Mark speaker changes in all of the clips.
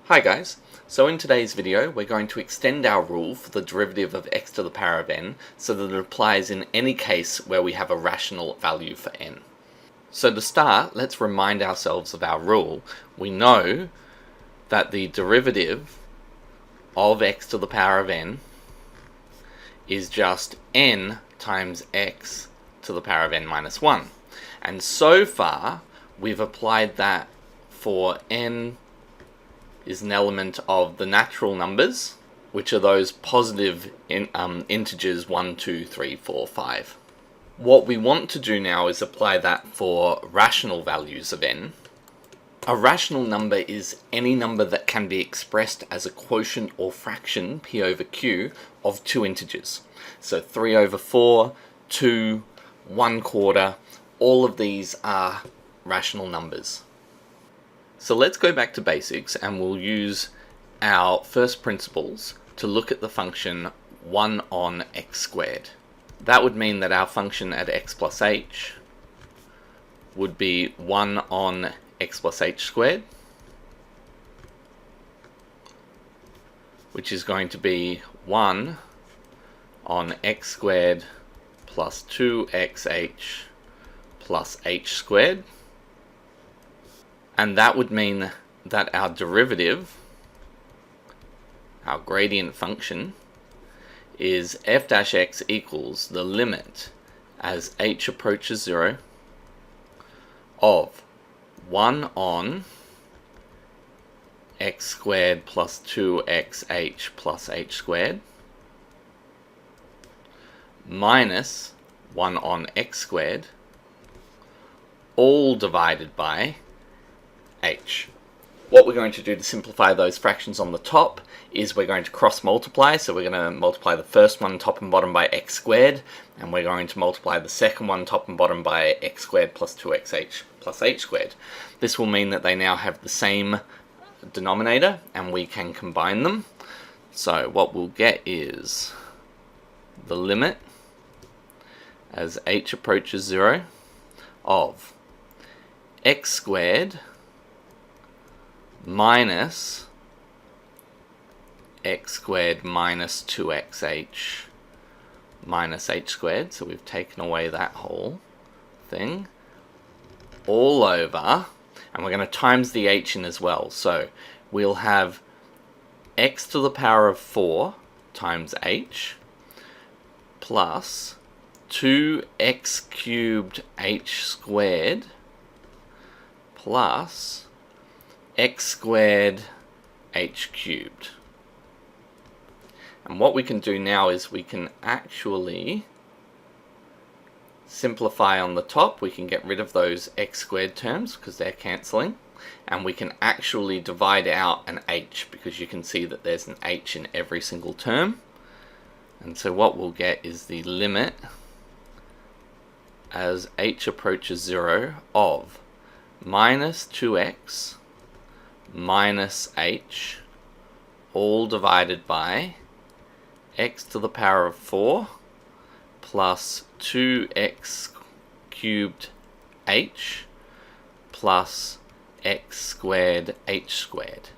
Speaker 1: Hi guys, so in today's video we're going to extend our rule for the derivative of x to the power of n so that it applies in any case where we have a rational value for n. So to start, let's remind ourselves of our rule. We know that the derivative of x to the power of n is just n times x to the power of n minus 1. And so far we've applied that for n is an element of the natural numbers, which are those positive integers 1, 2, 3, 4, 5. What we want to do now is apply that for rational values of n. A rational number is any number that can be expressed as a quotient or fraction, p over q, of two integers. So 3 over 4, 2, 1/4, all of these are rational numbers. So let's go back to basics and we'll use our first principles to look at the function 1 on x squared. That would mean that our function at x plus h would be 1 on x plus h squared, which is going to be 1 on x squared plus 2xh plus h squared. And that would mean that our derivative, our gradient function, is f dash x equals the limit as h approaches 0 of 1 on x squared plus 2xh plus h squared minus 1 on x squared, all divided by h. What we're going to do to simplify those fractions on the top is we're going to cross multiply. So we're going to multiply the first one top and bottom by x squared, and we're going to multiply the second one top and bottom by x squared plus 2xh plus h squared. This will mean that they now have the same denominator and we can combine them. So what we'll get is the limit as h approaches 0 of x squared minus x squared minus 2xh minus h squared, so we've taken away that whole thing, all over, and we're going to times the h in as well, so we'll have x to the power of 4 times h plus 2x cubed h squared plus x squared h cubed. And what we can do now is we can actually simplify on the top. We can get rid of those x squared terms because they're cancelling, and we can actually divide out an h because you can see that there's an h in every single term. And so what we'll get is the limit as h approaches 0 of minus 2x minus h, all divided by x to the power of 4 plus 2x cubed h plus x squared h squared.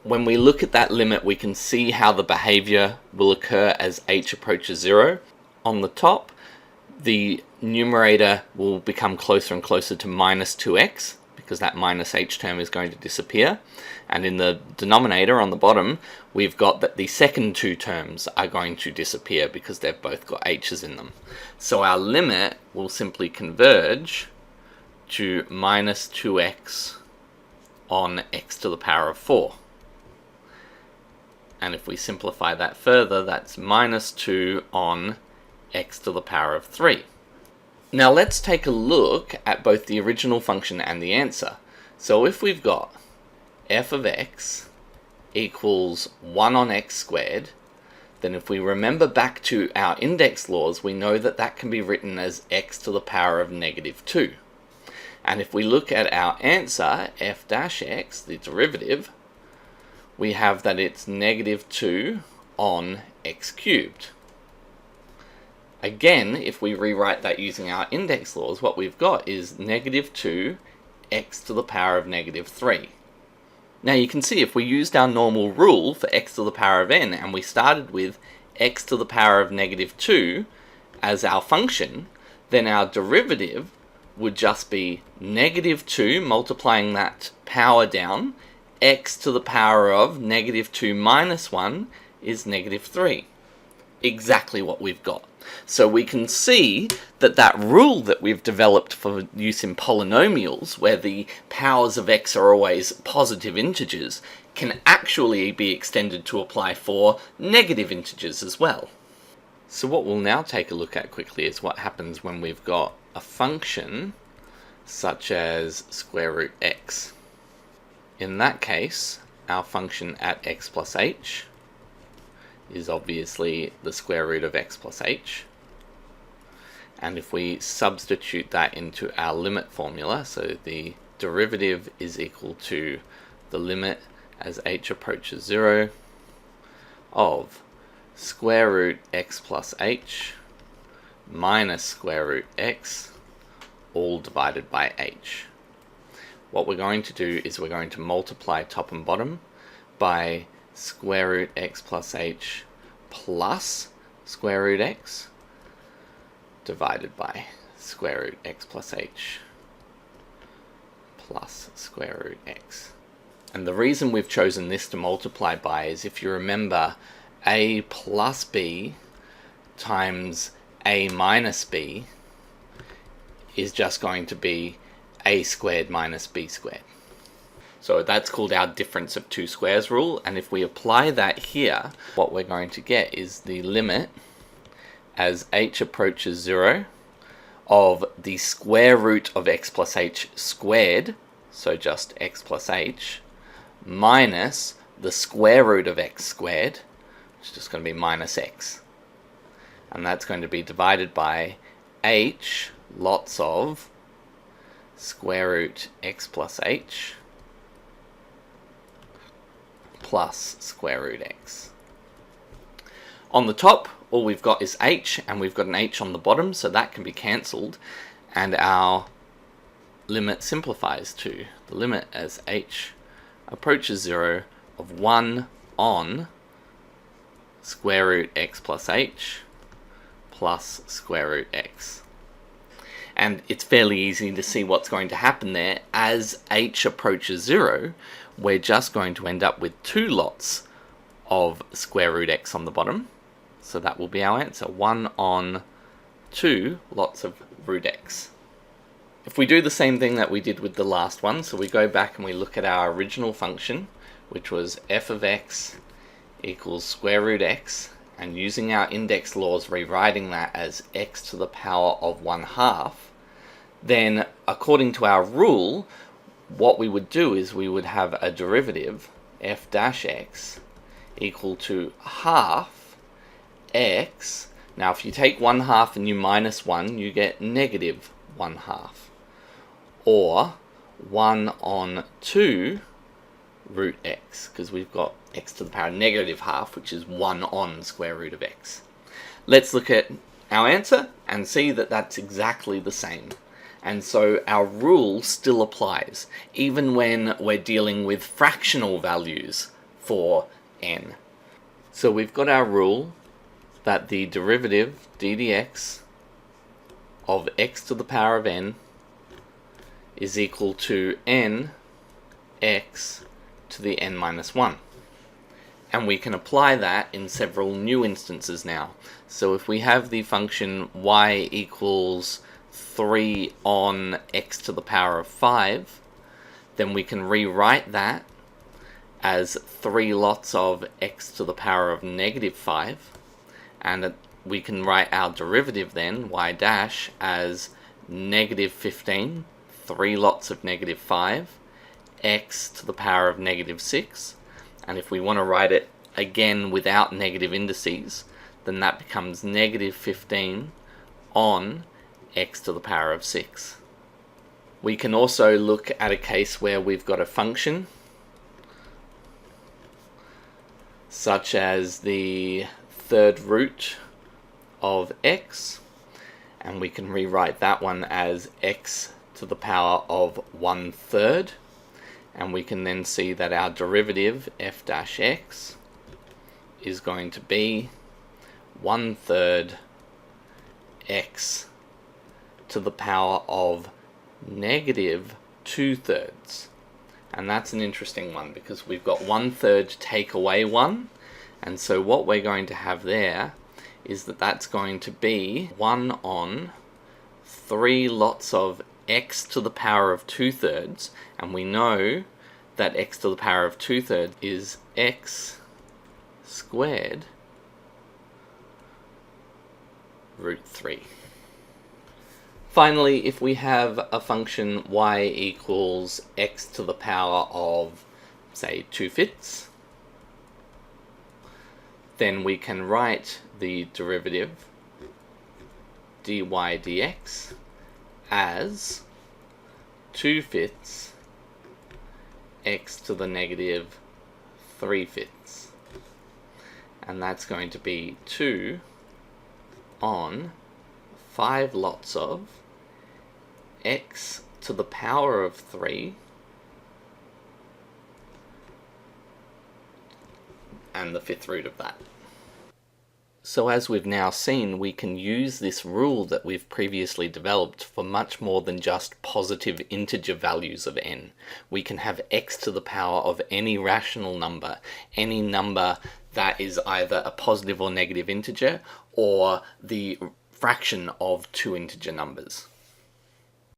Speaker 1: When we look at that limit, we can see how the behavior will occur as h approaches 0. On the top, the numerator will become closer and closer to minus 2x because that minus h term is going to disappear, and in the denominator on the bottom we've got that the second two terms are going to disappear because they've both got h's in them. So our limit will simply converge to minus 2x on x to the power of 4. And if we simplify that further, that's minus 2 on x to the power of 3. Now let's take a look at both the original function and the answer. So if we've got f of x equals 1 on x squared, then if we remember back to our index laws, we know that that can be written as x to the power of negative 2. And if we look at our answer, f dash x, the derivative, we have that it's negative 2 on x cubed. Again, if we rewrite that using our index laws, what we've got is negative 2 x to the power of negative 3. Now you can see if we used our normal rule for x to the power of n and we started with x to the power of negative 2 as our function, then our derivative would just be negative 2 multiplying that power down, x to the power of negative 2 minus 1 is negative 3. Exactly what we've got. So we can see that that rule that we've developed for use in polynomials, where the powers of x are always positive integers, can actually be extended to apply for negative integers as well. So what we'll now take a look at quickly is what happens when we've got a function such as square root x. In that case, our function at x plus h is obviously the square root of x plus h. And if we substitute that into our limit formula, so the derivative is equal to the limit as h approaches 0 of square root x plus h minus square root x all divided by h. What we're going to do is we're going to multiply top and bottom by square root x plus h plus square root x divided by square root x plus h plus square root x. And the reason we've chosen this to multiply by is, if you remember, a plus b times a minus b is just going to be a squared minus b squared. So that's called our difference of two squares rule, and if we apply that here, what we're going to get is the limit as h approaches 0 of the square root of x plus h squared, so just x plus h, minus the square root of x squared, which is just going to be minus x. And that's going to be divided by h lots of square root x plus h plus square root x. On the top, all we've got is h, and we've got an h on the bottom, so that can be cancelled, and our limit simplifies to the limit as h approaches 0 of 1 on square root x plus h plus square root x. And it's fairly easy to see what's going to happen there. As h approaches 0, we're just going to end up with two lots of square root x on the bottom. So that will be our answer, 1 on 2 lots of root x. If we do the same thing that we did with the last one, so we go back and we look at our original function, which was f of x equals square root x, and using our index laws rewriting that as x to the power of 1/2, then according to our rule, what we would do is we would have a derivative f dash x equal to half x. Now if you take 1/2 and you minus 1, you get negative 1/2, or 1 on 2 root x, because we've got x to the power of negative half, which is 1 on square root of x. Let's look at our answer and see that that's exactly the same. And so our rule still applies, even when we're dealing with fractional values for n. So we've got our rule that the derivative d dx of x to the power of n is equal to n x to the n minus 1. And we can apply that in several new instances now. So if we have the function y equals 3 on x to the power of 5, then we can rewrite that as 3 lots of x to the power of negative 5, and we can write our derivative then, y dash, as negative 15, 3 lots of negative 5, x to the power of negative 6, and if we want to write it again without negative indices, then that becomes negative 15 on x to the power of 6. We can also look at a case where we've got a function such as the third root of x, and we can rewrite that one as x to the power of 1/3, And we can then see that our derivative f dash x is going to be 1/3 x to the power of negative 2/3. And that's an interesting one because we've got 1/3 take away 1, and so what we're going to have there is that that's going to be 1 on 3 lots of x to the power of 2/3, and we know that x to the power of 2/3 is x squared root 3. Finally, if we have a function y equals x to the power of, say, 2/5, then we can write the derivative dy dx as 2/5 x to the negative 3/5. And that's going to be 2 on 5 lots of x to the power of 3 and the 5th root of that. So as we've now seen, we can use this rule that we've previously developed for much more than just positive integer values of n. We can have x to the power of any rational number, any number that is either a positive or negative integer, or the fraction of two integer numbers.